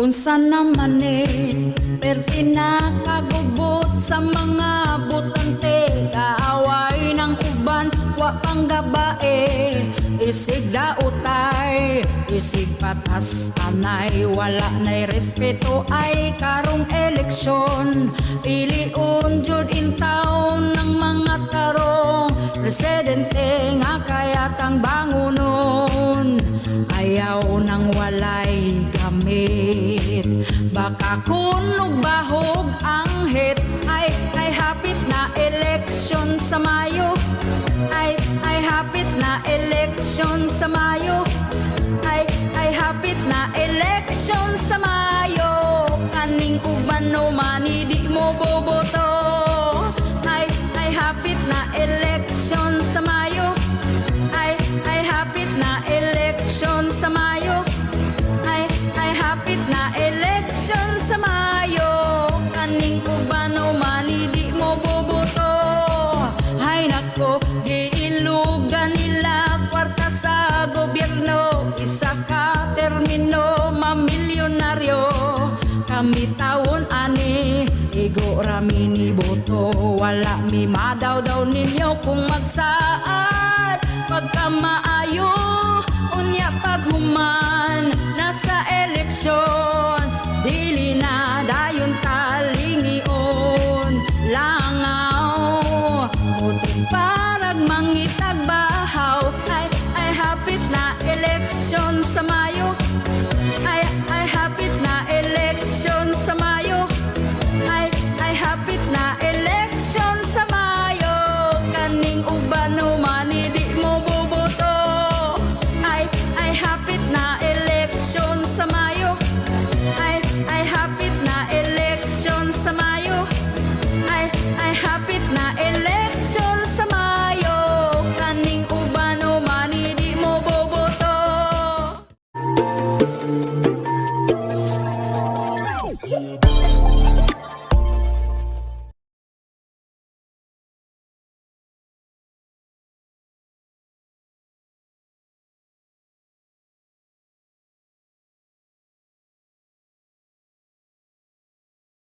Unsa naman perti na kagugot sa mga butante, kaaway ng uban, wa pang gabae, isig daotay, isig patas anay, wala na'y respeto ay karong eleksyon, piliun jud in taon ng mga tarong, presidente nga kayatang bangunon, ayaw nang walay gamit, baka kunog bahog ang hit, ay hapit na eleksyon sa Mayo, ay hapit na eleksyon sa Mayo, ay hapit na eleksyon sa Mayo, kaning uban no mani di mo boboto, ay hapit na eleksyon sa Mayo, ay hapit na eleksyon sa Mayo, ay hapit na eleksyon sa Mayo, kaning uban no mani di mo boboto, hay nako giilugan nila kwarta sa gobyerno, isa ka termino mamilyonaryo, kami taon ani igo rami ni boto, wala mi madaw-daw ninyo kung magsaad pagkamaayo, unya paghuman nasa eleksyon, dili na dayon talingion, langaw utong parag mangitag ba